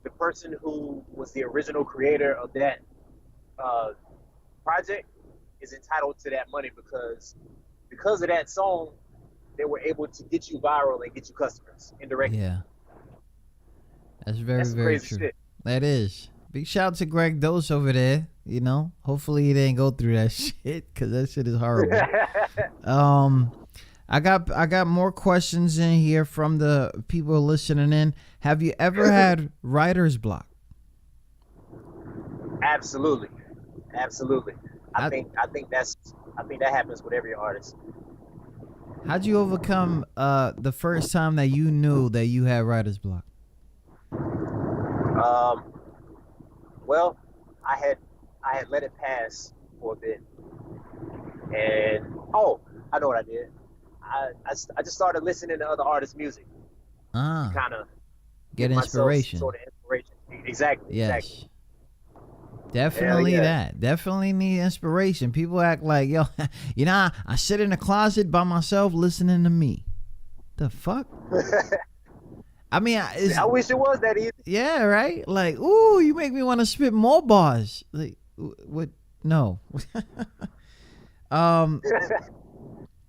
the person who was the original creator of that project is entitled to that money because of that song. They were able to get you viral and get you customers indirectly. Yeah. That's very crazy true. Shit. That is. Big shout out to Greg Dose over there. You know, hopefully he didn't go through that shit, because that shit is horrible. I got more questions in here from the people listening in. Have you ever had writer's block? Absolutely. I think that happens with every artist. How'd you overcome the first time that you knew that you had writer's block? Well, I had let it pass for a bit, and I know what I did. I just started listening to other artists' music. Kind of get inspiration. Sort of inspiration. Exactly. Yes. Exactly. Definitely that. Definitely need inspiration. People act like, yo, you know, I sit in the closet by myself listening to me. The fuck? I mean, I wish it was that easy. Yeah, right? Like, ooh, you make me want to spit more bars. Like, what? No.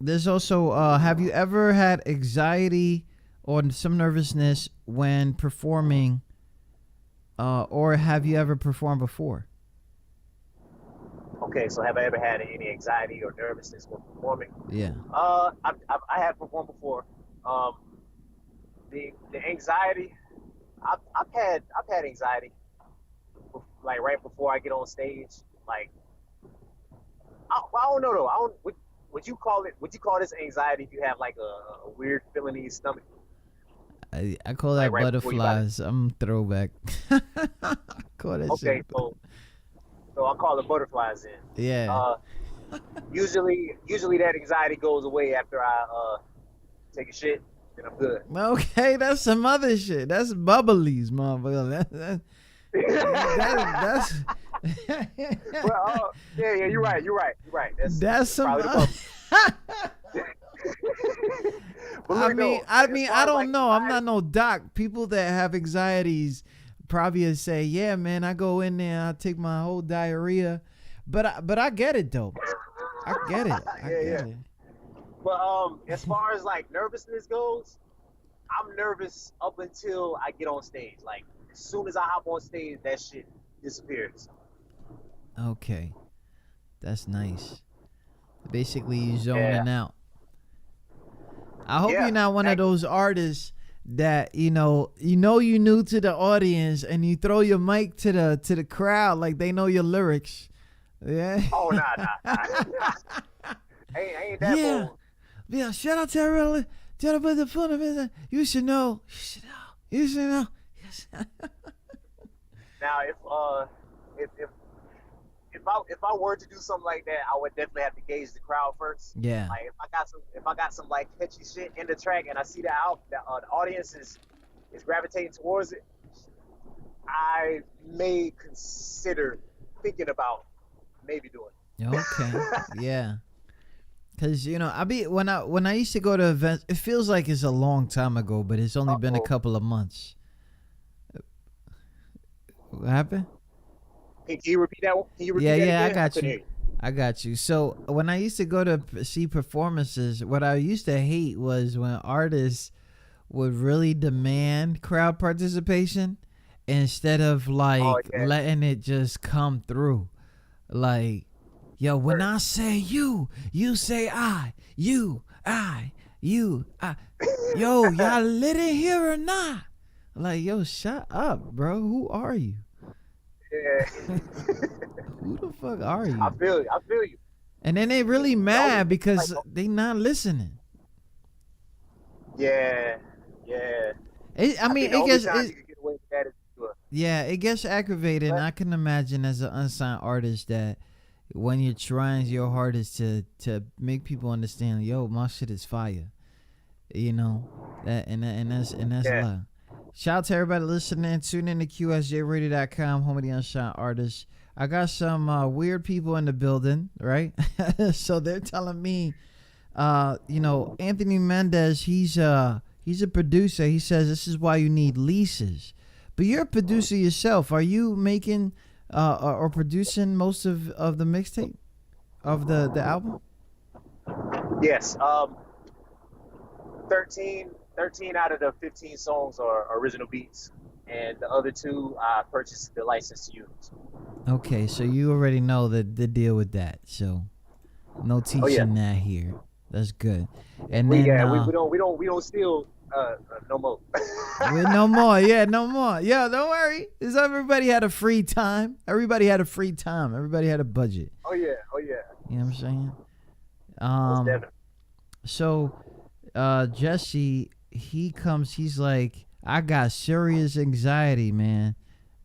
There's also, have you ever had anxiety or some nervousness when performing, or have you ever performed before? Okay, so have I ever had any anxiety or nervousness when performing? Yeah. I have performed before. The anxiety, I've had anxiety, like right before I get on stage. Like, I don't know though. Would you call this anxiety if you have like a weird feeling in your stomach? I call that like butterflies. I'm throwback. Call that okay, shit. So I call it butterflies then. Yeah. Usually that anxiety goes away after I take a shit, then I'm good. Okay, that's some other shit. That's bubblies, motherfucker. That's well, yeah, you're right. That's some. I mean, I don't know. I'm not no doc. People that have anxieties probably would say, yeah, man, I go in there, I take my whole diarrhea. But I get it, though. I get it. I get it. But as far as like nervousness goes, I'm nervous up until I get on stage. Like as soon as I hop on stage, that shit disappears. Okay, that's nice. Basically, you zoning out. I hope you're not one of those artists that you know you new to the audience and you throw your mic to the crowd like they know your lyrics. Yeah. Oh nah. ain't that bold. Yeah, shout out to everyone. The fun of it. You should know. You should know. Now, if I were to do something like that, I would definitely have to gauge the crowd first. Yeah. Like if I got some like catchy shit in the track and I see the audience is gravitating towards it, I may consider thinking about maybe doing it. Okay. Yeah. Cause when I used to go to events, it feels like it's a long time ago, but it's only been a couple of months. What happened? Can you repeat that one? Yeah, I got you. So when I used to go to see performances, what I used to hate was when artists would really demand crowd participation instead of letting it just come through. Like, yo, when I say you say I. Yo, y'all lit in here or not? Like, yo, shut up, bro. Who are you? Yeah. Who the fuck are you? I feel you. And then they really mad because they not listening. Yeah. It gets aggravated. And I can imagine as an unsigned artist that when you're trying your hardest to make people understand, yo, my shit is fire. That's a lot. Shout out to everybody listening. Tune in to QSJRadio.com, home of the unsigned artists. I got some weird people in the building, right? So they're telling me, Anthony Mendez, he's a producer. He says this is why you need leases. But you're a producer yourself. Are you making or producing most of the mixtape of the album? Yes. 13 out of the 15 songs are original beats, and the other 2 I purchased the license to use. Okay, so you already know the deal with that. So no teaching that here. That's good. And we don't steal no more. No more. Yeah, no more. Yeah, don't worry. Everybody had a free time. Everybody had a budget. Oh yeah. You know what I'm saying? So Jesse, he's like, I got serious anxiety, man.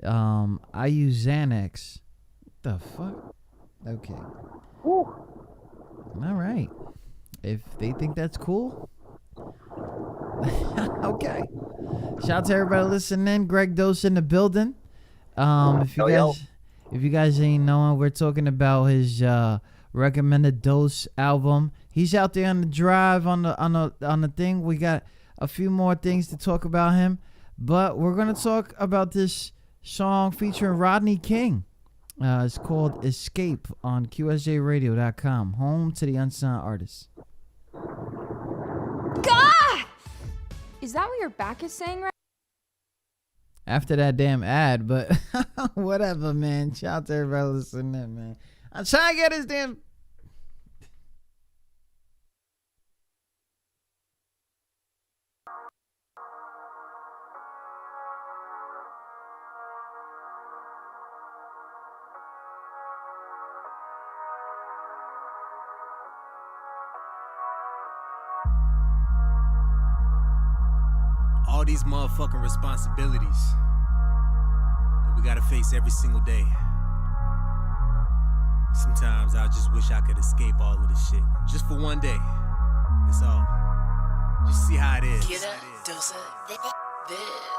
I use Xanax. What the fuck? Okay. Woo. All right. If they think that's cool. Okay. Shout out to everybody listening. Greg Dose in the building. If you guys ain't knowing, we're talking about his recommended Dose album. He's out there on the drive on the thing. We got a few more things to talk about him, but we're gonna talk about this song featuring Rodney King. It's called Escape on QSJRadio.com, home to the unsigned artists. God! Is that what your back is saying right After that damn ad, but whatever, man. Shout out to everybody listening, man. I'm trying to get his damn... All these motherfucking responsibilities that we gotta face every single day. Sometimes I just wish I could escape all of this shit. Just for one day. That's all. Just see how it is. Get up, dose it.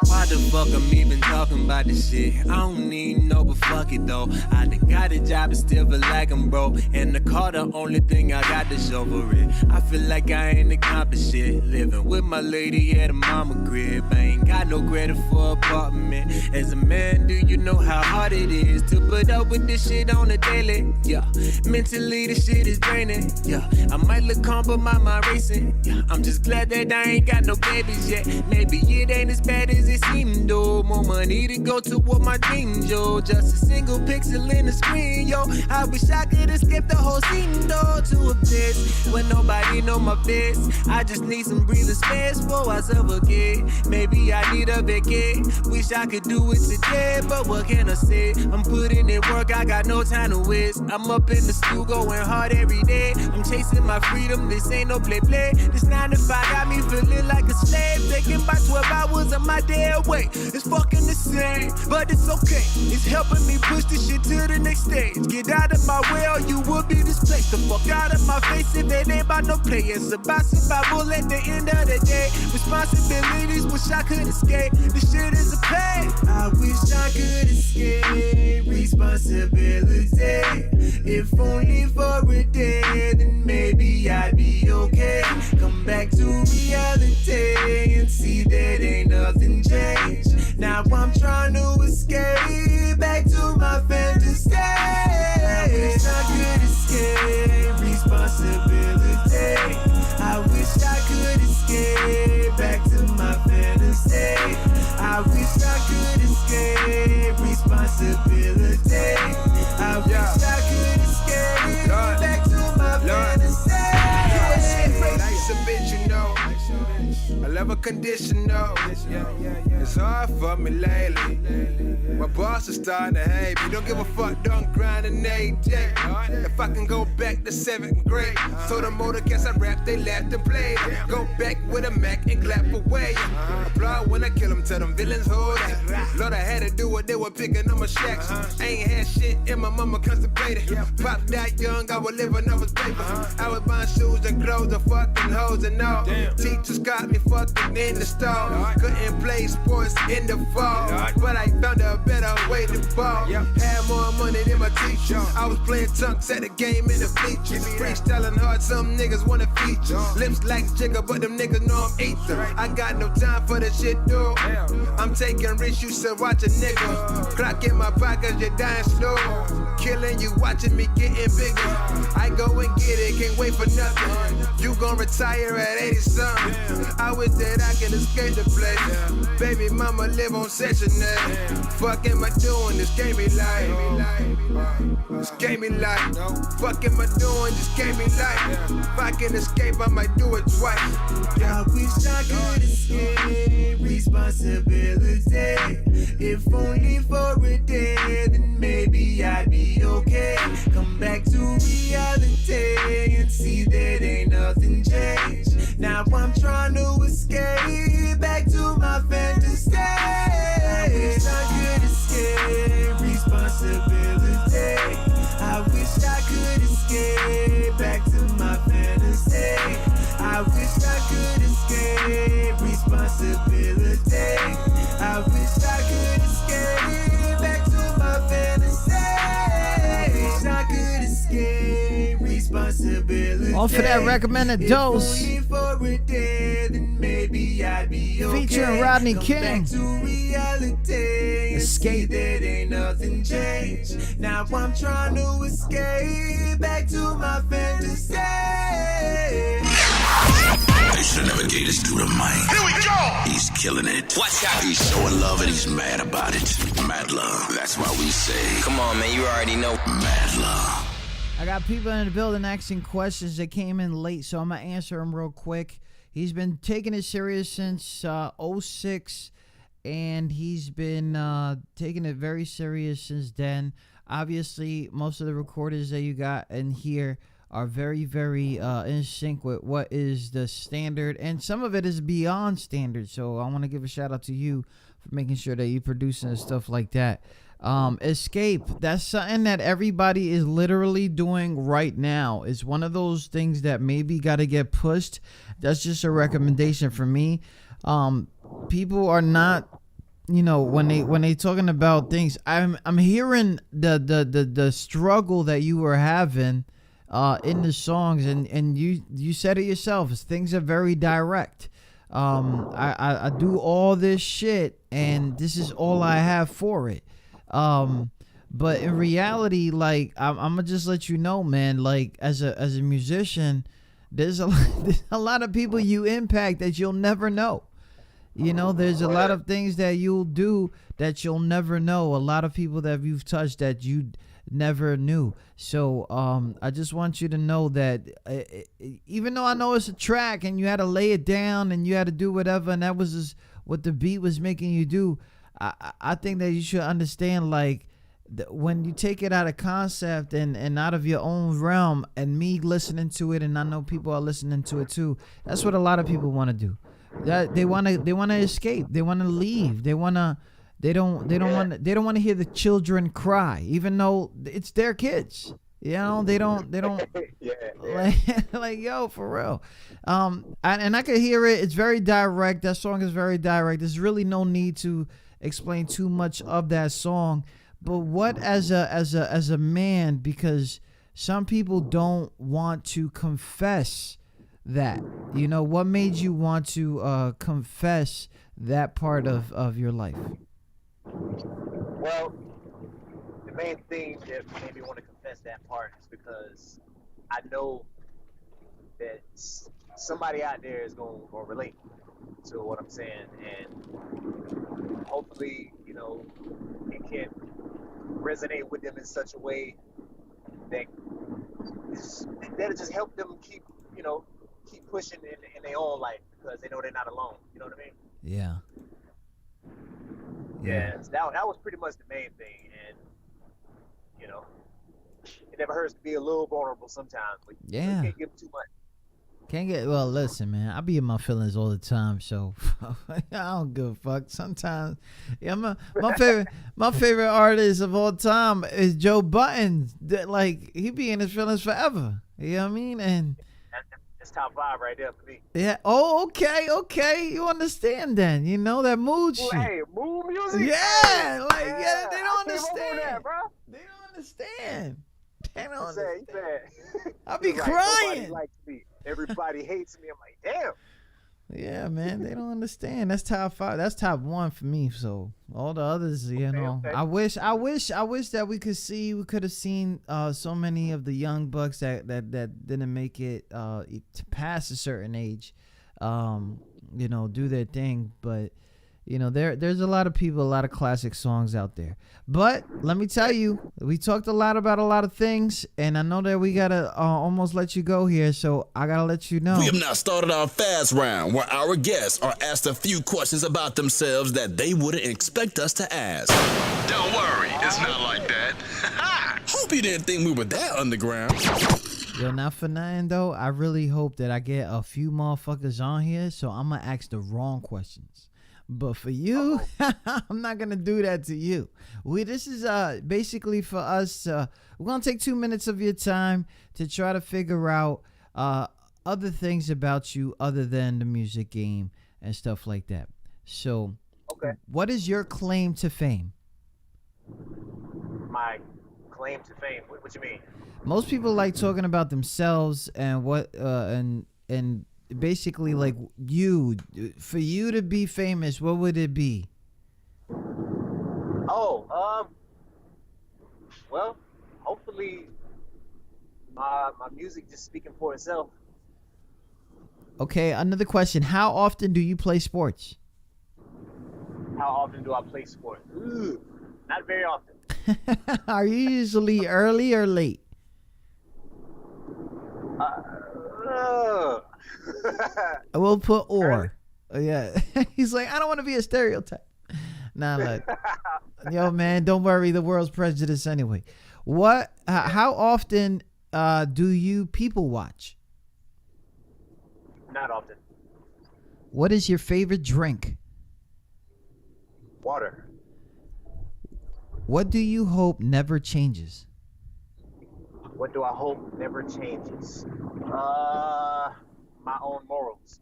Why the fuck I'm even talking about this shit? I don't even know, but fuck it though. I done got a job and still feel like I'm broke. And the car the only thing I got to show for it. I feel like I ain't accomplished shit. Living with my lady at a mama crib. I ain't got got no credit for apartment. As a man, do you know how hard it is to put up with this shit on the daily? Yeah, mentally this shit is draining. Yeah, I might look calm, but my mind racing. Yeah, I'm just glad that I ain't got no babies yet. Maybe it ain't as bad as it seemed, though. More money to go toward my dreams, yo. Just a single pixel in the screen, yo. I wish I could escape the whole scene, though, to a place where nobody know my face. I just need some breathing space before I suffocate. Maybe I need a vacate. Wish I could do it today, but what can I say? I'm putting in work, I got no time to waste. I'm up in the school going hard every day. I'm chasing my freedom, this ain't no play. This 9 to 5 got me feeling like a slave. Taking by 12 hours of my day away. It's fucking insane, but it's okay. It's helping me push this shit to the next stage. Get out of my way or you will be displaced. The fuck out of my face if it ain't about no play. It's about survival at the end of the day. Responsibilities, wish I could escape. This shit is a pain. I wish I could escape responsibility. If only for a day, then maybe I'd be okay. Come back to reality and see that ain't nothing changed. Now I'm trying to escape back to my fantasy. I wish I could escape responsibility. I wish I could escape back to my fantasy. I wish I could escape responsibility. I wish I could escape back to my fantasy. Nice a bitch, you know. I love a conditional. It's hard for me lately. My boss is starting to hate me. Don't give a fuck, don't grind an 8 day. If I can go back to 7th grade, so the motor guess I rap, they laughed and played. Go back with a Mac and clap away. Applaud when I kill them, tell them villains hold it. Lord, I had to do what they were picking on my shacks. Ain't had shit in my mama constipated. Pop that young, I was living off his paper. I was buying shoes and clothes and fucking hoes and all. Teachers got me fucking in the stall. Couldn't play sports in the fall, but I found a better way to ball. Had more money than my teacher. I was playing chunks at the game in the bleachers. Freestyling hard, some niggas wanna feature. Lips like Jigger, but them niggas know I'm ether. I got no time for the shit, dude. I'm taking risks, you should watch a nigga. Clock in my pockets, you're dying slow. Killing you, watching me getting bigger. I go and get it, can't wait for nothing. You gon' retire at 80-something. I wish that I could escape the place. Baby mama live on Section 8. Fuck am I doing? This gave me life. This gave me life. Fuck am I doing? This gave me life. If I can escape, I might do it twice. I wish I could escape responsibility. If only for a day, then maybe I'd be okay. Come back to reality and see that ain't nothing changed. Now I'm trying to escape back to my fantasy. I wish I could escape responsibility. I wish I could escape back to my fantasy. I wish I could escape responsibility. I wish I could escape back to my fantasy. I wish I could escape responsibility. All for that recommended dose. If only for a day, then maybe I'd be okay. Featuring Rodney King. Back to reality. Escape. That ain't nothing changed. Now I'm trying to escape back to my fantasy. They should never gave this to the mic. Here we go! He's killing it. Watch out. He's so in love and he's mad about it. Mad love. That's why we say, Come on, man, you already know. mad love. I got people in the building asking questions that came in late, so I'm going to answer them real quick. He's been taking it serious since 06, and he's been taking it very serious since then. Obviously, most of the recorders that you got in here are very, very in sync with what is the standard, and some of it is beyond standard. So I want to give a shout out to you for making sure that you're producing and stuff like that. Escape, that's something that everybody is literally doing right now. It's one of those things that maybe got to get pushed. That's just a recommendation for me. People are not, you know, when they talking about things, I'm hearing the struggle that you were having in the songs, and you said it yourself. Things are very direct. I do all this shit, and this is all I have for it. But in reality, like I'm gonna just let you know, man. Like as a musician, there's a lot of people you impact that you'll never know. You know, there's a lot of things that you'll do that you'll never know. A lot of people that you've touched that you never knew. So I just want you to know that even though I know it's a track and you had to lay it down and you had to do whatever, and that was just what the beat was making you do, I think that you should understand, like, when you take it out of concept and out of your own realm, and me listening to it, and I know people are listening to it too, that's what a lot of people want to do. That they want to escape. They want to leave. They don't want to hear the children cry, even though it's their kids. You know, they don't like yo, for real. And I could hear it. It's very direct. That song is very direct. There's really no need to explain too much of that song. But what as a man, because some people don't want to confess that, you know, what made you want to confess that part of your life? Well, the main thing that made me want to confess that part is because I know that somebody out there is going to relate to what I'm saying, and hopefully, you know, it can resonate with them in such a way that that'll just help them keep pushing in their own life, because they know they're not alone. You know what I mean? Yeah. Yeah. So that was pretty much the main thing, and you know, it never hurts to be a little vulnerable sometimes, but you can't give too much. Well, listen, man, I be in my feelings all the time, so I don't give a fuck. Sometimes, yeah, my favorite artist of all time is Joe Budden. Like, he be in his feelings forever. You know what I mean? And that's top 5 right there for me. Yeah. Oh, okay. You understand then? You know that mood shit. Hey, mood music. Yeah, they don't understand. That, bro. They don't understand. I be crying. Nobody likes me. Everybody hates me. I'm like, damn. Yeah, man, they don't understand. That's top 5. That's top 1 for me. So all the others, you know, okay. I wish that we could have seen so many of the young bucks that didn't make it to pass a certain age, you know, do their thing. But you know, there's a lot of people, a lot of classic songs out there. But let me tell you, we talked a lot about a lot of things, and I know that we gotta almost let you go here, so I gotta let you know. We have now started our fast round, where our guests are asked a few questions about themselves that they wouldn't expect us to ask. Don't worry, it's not like that. Hope you didn't think we were that underground. Yo, not for nothing though, I really hope that I get a few motherfuckers on here, so I'm gonna ask the wrong questions. But for you, I'm not gonna do that to you. This is basically for us. We're gonna take 2 minutes of your time to try to figure out other things about you other than the music game and stuff like that. So, what is your claim to fame? My claim to fame? What you mean? Most people like talking about themselves and what and basically, like, for you to be famous, what would it be? Well, hopefully my music just speaking for itself. Okay, another question. How often do you play sports? How often do I play sports? Not very often. Are you usually early or late? We'll put or. Yeah. He's like, I don't want to be a stereotype. Nah, look. Yo, man, don't worry. The world's prejudice anyway. How often do you people watch? Not often. What is your favorite drink? Water. What do you hope never changes? What do I hope never changes? My own morals.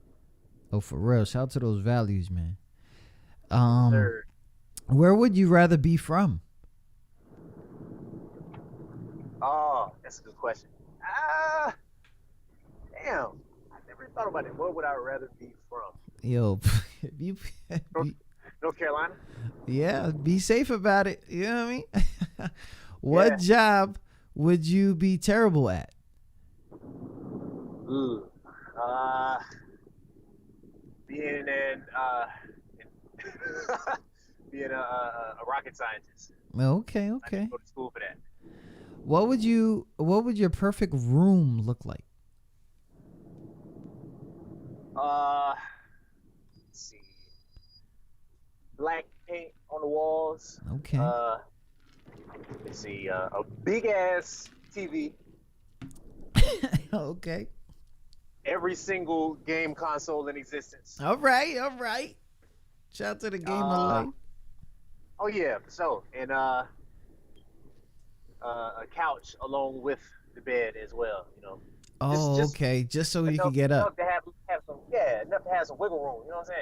Oh, for real. Shout out to those values, man. Where would you rather be from? Oh, that's a good question. Damn. I never thought about it. Where would I rather be from? Yo, you, North Carolina. yeah, be safe about it. You know what I mean? What Yeah. job would you be terrible at? Ooh. Being being a rocket scientist. Okay, I okay. didn't go to school for that. What would your perfect room look like? Let's see. Black paint on the walls. Okay. Let's see. A big ass TV. Okay. Every single game console in existence. All right, all right. Shout out to the game of life. Oh yeah, for sure. And a couch along with the bed as well. You know. Oh, just okay. Just so you enough- can get up. Enough to have some, enough to have some wiggle room. You know what I'm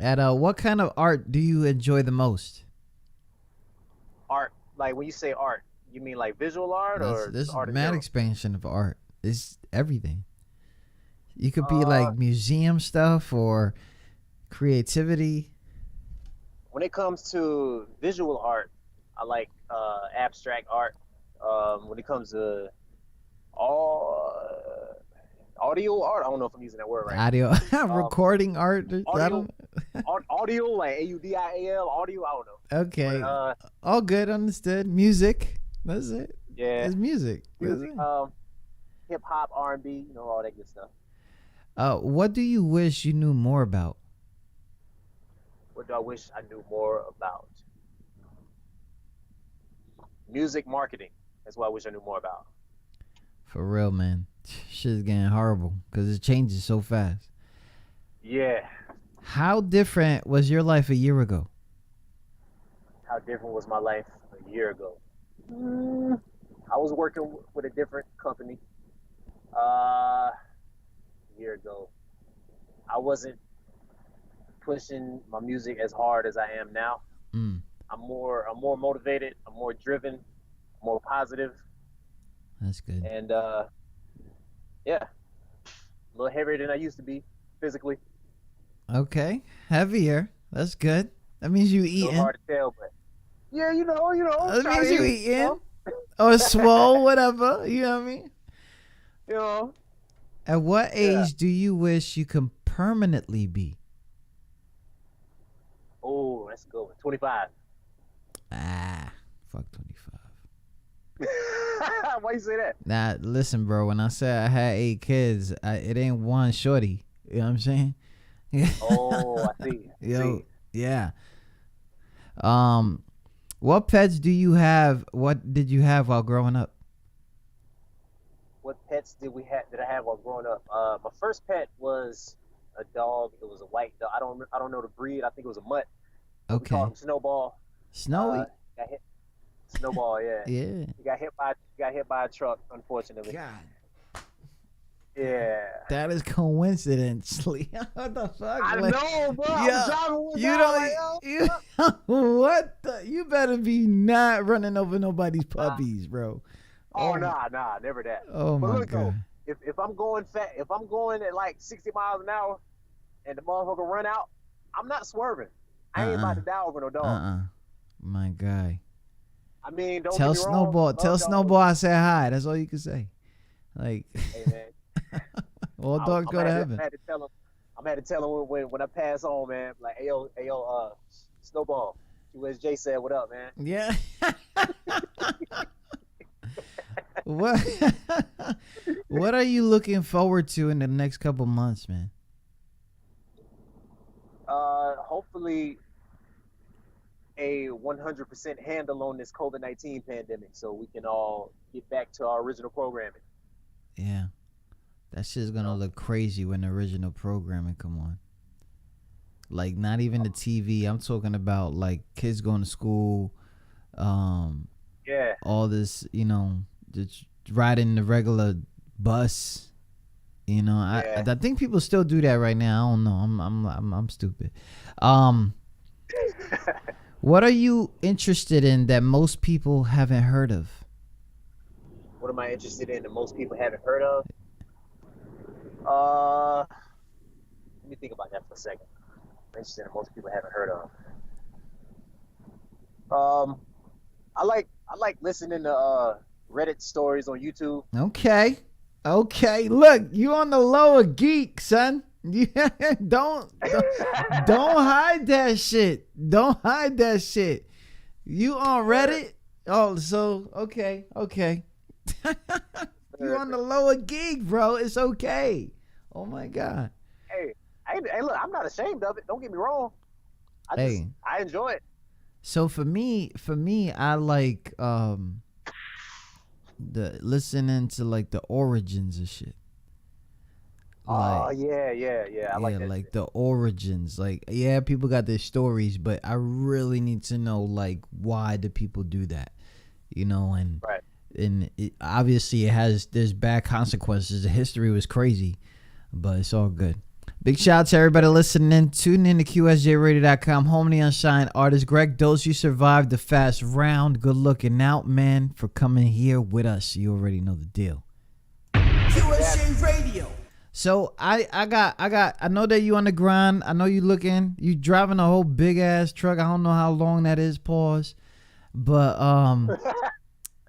saying? At what kind of art do you enjoy the most? Art, like when you say art, you mean like visual art or This art in mad general? expansion of art. It's everything. You could be like museum stuff or creativity. When it comes to visual art, I like abstract art. When it comes to audio art, I don't know if I'm using that word right. Audio recording art. I Audio, don't, audio, like AUDIAL, audio. I don't know. okay. But, All good, understood. Music. That's it. yeah, It's music. That's music, it. hip hop, R&B, you know, all that good stuff. What do you wish you knew more about? What do I wish I knew more about? Music marketing. That's what I wish I knew more about. For real, man. Shit's getting horrible because it changes so fast. Yeah. How different was your life a year ago? How different was my life a year ago? I was working with a different company a year ago. I wasn't pushing my music as hard as I am now. Mm, I'm more motivated. I'm more driven, more positive, that's good. and yeah, a little heavier than I used to be physically. Okay, heavier. That's good. That means you A little eating. hard to tell, but yeah, you know. That trying means to you eat, you eating. know? Or swole, whatever. You know what I mean? You know. At what Yeah. age do you wish you can permanently be? Oh, that's a good one. 25. Ah, fuck 25. Why you say that? Nah, listen, bro. When I said I had 8 kids, it ain't one shorty. You know what I'm saying? Oh, I see. Yo, yeah. What pets do you have? What did you have while growing up? What pets did I have while growing up? My first pet was a dog. It was a white dog. I don't know the breed. I think it was a mutt. We Okay. called him Snowball. Snowy. Got hit. Snowball, yeah. Yeah. He got hit by a truck, unfortunately. God. Yeah. That is coincidentally. What the fuck? I Like, know, bro. yeah, I'm driving one you down, don't. like, You, what the? You better be not running over nobody's puppies, bro. Oh, nah, never that. Oh But my look, though, god. if I'm going at like 60 miles an hour, and the motherfucker run out, I'm not swerving. I ain't about to die over no dog. My guy. I mean, don't Tell get me wrong, Snowball. love Tell dogs. Snowball I said hi. That's all you can say. Like, Hey man, all dogs go to heaven. I had to tell him. I'm had to tell him when I pass on, man. Like, hey yo, Snowball. USJ said, "What up, man?" Yeah. What? What are you looking forward to in the next couple months, man? Hopefully, a 100% handle on this COVID-19 pandemic, so we can all get back to our original programming. Yeah. That shit's gonna look crazy when the original programming come on. Like, not even the TV. I'm talking about like kids going to school, Yeah. all this, just riding the regular bus. I think people still do that right now. I don't know. I'm stupid. What are you interested in that most people haven't heard of? What am I interested in that most people haven't heard of? Let me think about that for a second. I'm interested in most people haven't heard of. I like listening to Reddit stories on YouTube. Okay. Look, you on the lower geek, son. Don't hide that shit. Don't hide that shit. You on Reddit? Oh, so okay. You on the lower geek, bro. It's okay. Oh my God. Hey, look, I'm not ashamed of it. Don't get me wrong. I enjoy it. So for me, I like the listening to like the origins of shit. Oh yeah. I like that. Like shit. the origins. Like, yeah, people got their stories, but I really need to know like why do people do that, you know? And right. And obviously there's bad consequences. The history was crazy, but it's all good. Big shout out to everybody listening. Tune in to QSJRadio.com. Home of the Unsigned Artist. Greg Dose, you survived the fast round. Good looking out, man, for coming here with us. You already know the deal. QSJ Radio. So I know that you on the grind. I know you driving a whole big ass truck. I don't know how long that is, pause. But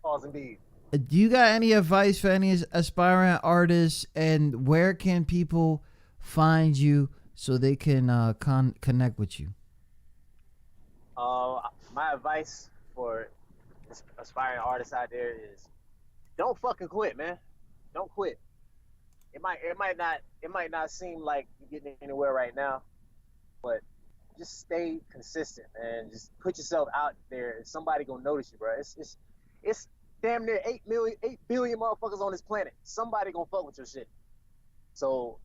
Pause indeed. Do you got any advice for any aspiring artists, and where can people find you so they can connect with you? My advice for aspiring artists out there is don't fucking quit, man. Don't quit. It might not seem like you're getting anywhere right now, but just stay consistent and just put yourself out there, and somebody gonna notice you, bro. It's damn near 8 billion motherfuckers on this planet. Somebody gonna fuck with your shit. So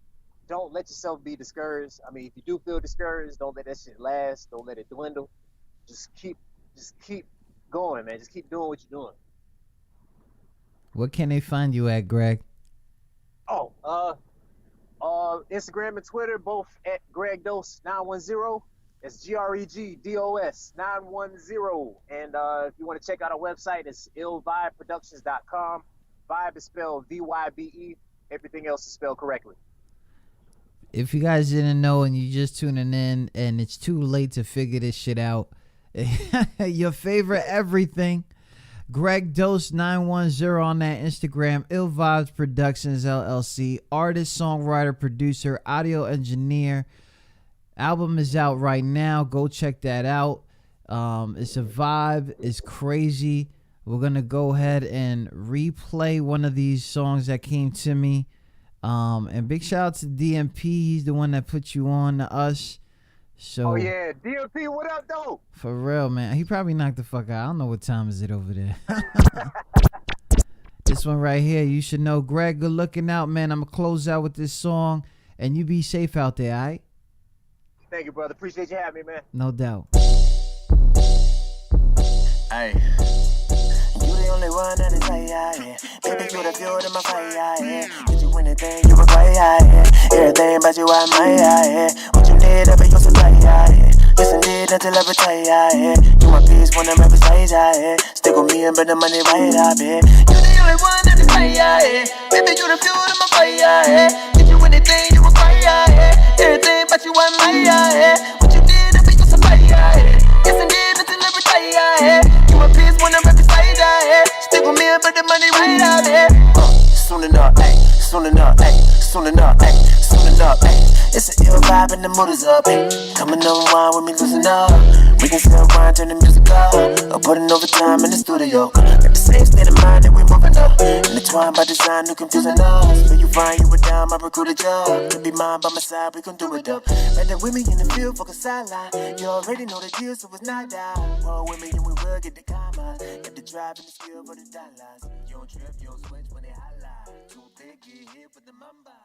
don't let yourself be discouraged. I mean, if you do feel discouraged, don't let that shit last. Don't let it dwindle. Just keep going, man. Just keep doing what you're doing. What can they find you at, Greg? Instagram and Twitter, both at Greg Dose 910. It's GREGDOS 910. And if you want to check out our website, it's illvibeproductions.com. Vibe is spelled VYBE. Everything else is spelled correctly. If you guys didn't know and you just tuning in and it's too late to figure this shit out, your favorite everything, Greg Dose 910 on that Instagram. Ill Vibes Productions LLC. Artist, songwriter, producer, audio engineer. Album is out right now. Go check that out. It's a vibe. It's crazy. We're gonna go ahead and replay one of these songs that came to me. And big shout out to DMP. He's the one that put you on to us. So, oh yeah, DMP, what up, though? For real, man. He probably knocked the fuck out. I don't know what time is it over there. This one right here, you should know. Greg, good looking out, man. I'm gonna close out with this song, and you be safe out there, all right? Thank you, brother. Appreciate you having me, man. No doubt. Hey. You the only one that is high, yeah. Baby, you the fuel to my fire, yeah. Did you anything you require, yeah. Everything about you, I'm my, yeah. What you need, I be your supply, yeah. Yes, indeed, until I retire, yeah. You my peace when I'm right beside, yeah. Stick with me and bring the money right up, yeah. You the only one that is high, yeah. Baby, you the fuel to my fire, yeah. Did you anything you require, yeah. Everything about you, I'm my, yeah. What you need, I be your supply, yeah. Yes, indeed, until I retire, yeah. You my peace when I'm right beside, yeah. Stick with me and put the money right out, yeah. Soon enough, ayy. Soon enough, ayy. Soon enough, ayy. Soon enough, ayy. It's an ill vibe and the mood is up, ayy. Coming over wine with me, loosen up. We can sell wine, turn the music up. Or putting overtime in the studio. Got the same state of mind that we moving up. Intertwined by design, no confusing us. Where you find you a dime, I recruit a job. To be mine by my side, we gon' do it up. Rather with me in the field, fuck a sideline. You already know the deal, so it's not down. Roll with me and we will get the commas. Get the drive and the skill for the dollars. You don't trip, you don't switch when they highlight. Too big, get hit with the mamba.